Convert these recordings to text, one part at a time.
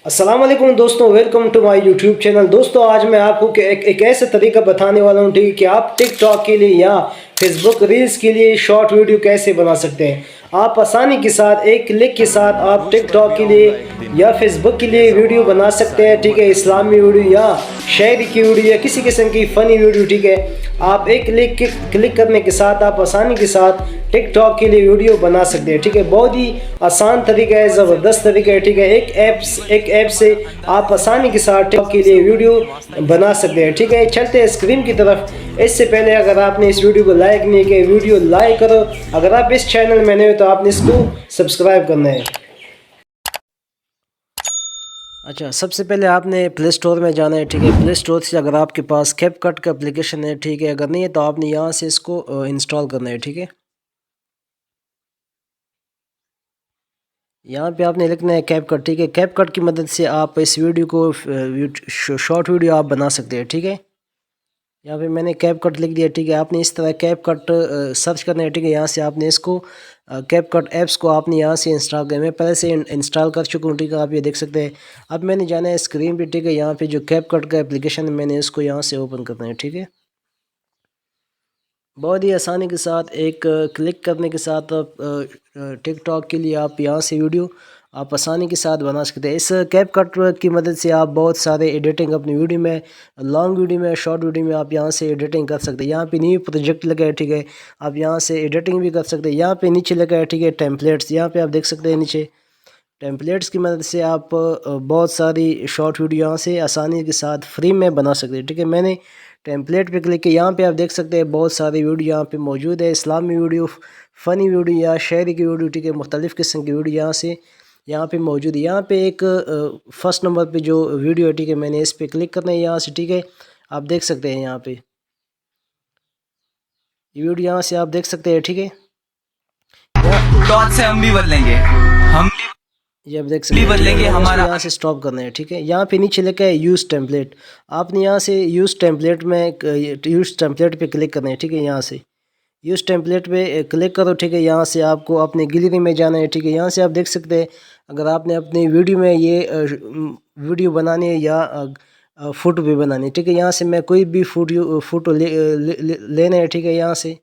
अस्सलाम वालेकुम दोस्तों, welcome to my YouTube channel. दोस्तों आज मैं आपको एक ऐसा तरीका बताने वाला हूँ, ठीक है, कि आप टिकटॉक के लिए या फेसबुक रील्स के लिए शॉर्ट वीडियो कैसे बना सकते हैं। आप आसानी के साथ एक क्लिक के साथ आप टिकटॉक के लिए या फेसबुक के लिए वीडियो बना सकते हैं, ठीक है। इस्लामी वीडियो या शायरी की वीडियो या किसी किस्म की फ़नी वीडियो, ठीक है। आप एक क्लिक करने के साथ आप आसानी के साथ टिकटॉक के लिए वीडियो बना सकते हैं, ठीक है। बहुत ही आसान तरीका है, ज़बरदस्त तरीका है, ठीक है। एक ऐप से आप आसानी के साथ टिकटॉक के लिए वीडियो बना सकते हैं, ठीक है। चलते हैं स्क्रीन की तरफ। इससे पहले अगर आपने इस वीडियो को लाइक नहीं किया, वीडियो लाइक करो। अगर आप इस चैनल में नए हो तो आपने इसको सब्सक्राइब करना है। अच्छा, सबसे पहले आपने प्ले स्टोर में जाना है, ठीक है। प्ले स्टोर से अगर आपके पास कैपकट का एप्लीकेशन है, ठीक है, अगर नहीं है तो आपने यहाँ से इसको इंस्टॉल करना है, ठीक है। यहाँ पे आपने लिखना है कैपकट, ठीक है। कैपकट की मदद से आप इस वीडियो को शॉर्ट वीडियो आप बना सकते हैं, ठीक है। यहाँ पे मैंने कैपकट लिख दिया, ठीक है। आपने इस तरह कैपकट सर्च करना है, ठीक है। यहाँ से आपने इसको कैपकट ऐप्स को आपने यहाँ से इंस्टॉल करना है। मैं पहले से इंस्टॉल कर चुका हूँ, ठीक है। आप ये देख सकते हैं। अब मैंने जाना है स्क्रीन पे, ठीक है। यहाँ पे जो कैपकट का एप्लीकेशन है मैंने इसको यहाँ से ओपन करना है, ठीक है। बहुत ही आसानी के साथ एक क्लिक करने के साथ आप टिकटॉक के लिए आप यहाँ से वीडियो आप आसानी के साथ बना सकते हैं। इस कैपकट की मदद से आप बहुत सारे एडिटिंग अपनी वीडियो में, लॉन्ग वीडियो में, शॉर्ट वीडियो में आप यहाँ से एडिटिंग कर सकते हैं। यहाँ पे न्यू प्रोजेक्ट लगा है, ठीक है। आप यहाँ से एडिटिंग भी कर सकते हैं। यहाँ पे नीचे लगा है, ठीक है, टेम्पलेट्स। यहाँ पे आप देख सकते हैं नीचे टेम्पलेट्स की मदद से आप बहुत सारी शॉर्ट वीडियो यहाँ से आसानी के साथ फ्री में बना सकते हैं, ठीक है। मैंने टेम्पलेट पे क्लिक किया। यहाँ पे आप देख सकते हैं बहुत सारी वीडियो यहाँ पे मौजूद है। इस्लामी वीडियो, फ़नी वीडियो या शायरी की वीडियो, ठीक है। मुख्तलिफ़ किस्म की वीडियो यहाँ पे मौजूद है। यहाँ पे एक फर्स्ट नंबर पे जो वीडियो है, ठीक है, मैंने इस पर क्लिक करना है यहाँ से, ठीक है। आप देख सकते हैं यहाँ पे ये वीडियो यहाँ से आप देख सकते हैं, ठीक है। डॉट से हम भी बदलेंगे, हम ये आप देख भी सकते हैं, ठीक है। बदलेंगे मैंने इसको हमारा। यहाँ से स्टॉप करना है, ठीक है। यहाँ पे नीचे लिखा है यूज़ टेम्पलेट। आपने यहाँ से यूज़ टेम्पलेट में यूज़ टेम्पलेट पे क्लिक करना है, ठीक है। यहाँ से यूज़ टेम्पलेट पे क्लिक करो, ठीक है। यहाँ से आपको अपने गैलरी में जाना है, ठीक है। यहाँ से आप देख सकते हैं अगर आपने अपनी वीडियो में ये वीडियो बनानी है या फ़ोटो भी बनानी है, ठीक है। यहाँ से मैं कोई भी फ़ोटो लेना है, ठीक है। यहाँ से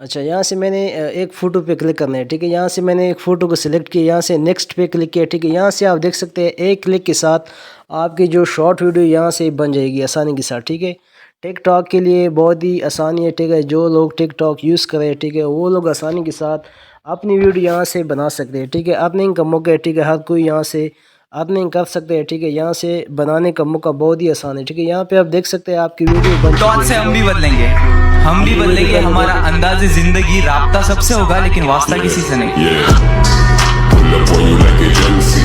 अच्छा, यहाँ से मैंने एक फ़ोटो पे क्लिक करना है, ठीक है। यहाँ से मैंने एक फ़ोटो को सिलेक्ट किया, यहाँ से नेक्स्ट पे क्लिक किया, ठीक है। यहाँ से आप देख सकते हैं एक क्लिक के साथ आपकी जो शॉर्ट वीडियो यहाँ से बन जाएगी आसानी के साथ, ठीक है। टिकटॉक के लिए बहुत ही आसानी है, ठीक है। जो लोग टिकटॉक यूज़ करें, ठीक है, वो लोग आसानी के साथ अपनी वीडियो यहाँ से बना सकते हैं, ठीक है। अर्निंग का मौका है, ठीक है। हर कोई यहाँ से अर्निंग कर सकते हैं, ठीक है। यहाँ से बनाने का मौका बहुत ही आसान है, ठीक है। यहाँ पे आप देख सकते हैं आपकी वीडियो बन चुकी डॉट से है, हम भी बदलेंगे, हम भी बदलेंगे हमारा अंदाज़ जिंदगी। राब्ता सबसे होगा लेकिन वास्ता किसी से नहीं। pull up on you like agency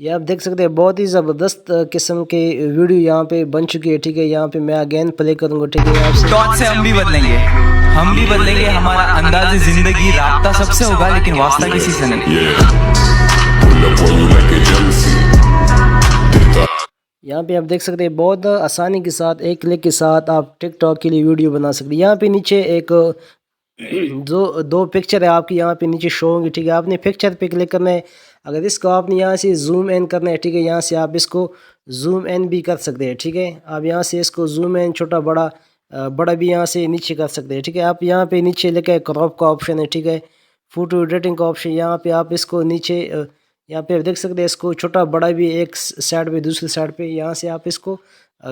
ये आप देख सकते हैं बहुत ही ज़बरदस्त किस्म के वीडियो यहाँ पे बन चुकी है, ठीक है। यहाँ पे मैं अगेन प्ले करूँगा, ठीक है। आपसे डॉट से हम भी बदलेंगे, हम भी बदलेंगे हमारा अंदाज़ जिंदगी। राब्ता सबसे होगा लेकिन वास्ता किसी से नहीं। pull up on you like agency यहाँ पे आप देख सकते हैं बहुत आसानी के साथ एक क्लिक के साथ आप टिकटॉक के लिए वीडियो बना सकते हैं। यहाँ पे नीचे एक जो दो पिक्चर है आपकी यहाँ पे नीचे शो होंगी, ठीक है। आपने पिक्चर पे क्लिक करना है। अगर इसको आपने यहाँ से जूम इन करना है, ठीक है, यहाँ से आप इसको जूम इन भी कर सकते हैं, ठीक है। आप यहाँ से इसको जूम इन छोटा बड़ा बड़ा भी यहाँ से नीचे कर सकते हैं, ठीक है। आप यहाँ पे नीचे लिखा है क्रॉप का ऑप्शन है, ठीक है। फ़ोटो एडिटिंग का ऑप्शन, यहाँ पे आप इसको नीचे यहाँ पे आप देख सकते हैं इसको छोटा बड़ा भी एक साइड पे दूसरी साइड पे यहाँ से आप इसको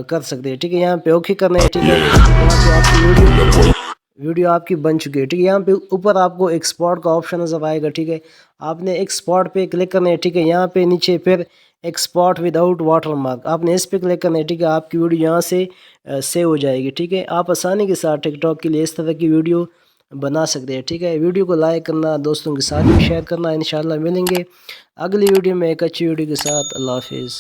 कर सकते हैं, ठीक है। यहाँ पे ओके करना है, ठीक है। यहाँ पे आपकी वीडियो आपकी बन चुकी है, ठीक है। यहाँ पे ऊपर आपको एक्सपोर्ट का ऑप्शन नज़र आएगा, ठीक है। आपने एक्सपोर्ट पे क्लिक करना है, ठीक है। यहाँ पे नीचे फिर एक्सपोर्ट विदाउट वाटरमार्क आपने इस पे क्लिक करना है, ठीक है। आपकी वीडियो यहाँ से सेव हो जाएगी, ठीक है। आप आसानी के साथ टिकटॉक के लिए इस तरह की वीडियो बना सकते हैं, ठीक है। वीडियो को लाइक करना, दोस्तों के साथ भी शेयर करना। इंशाल्लाह मिलेंगे अगली वीडियो में एक अच्छी वीडियो के साथ। अल्लाह हाफिज़।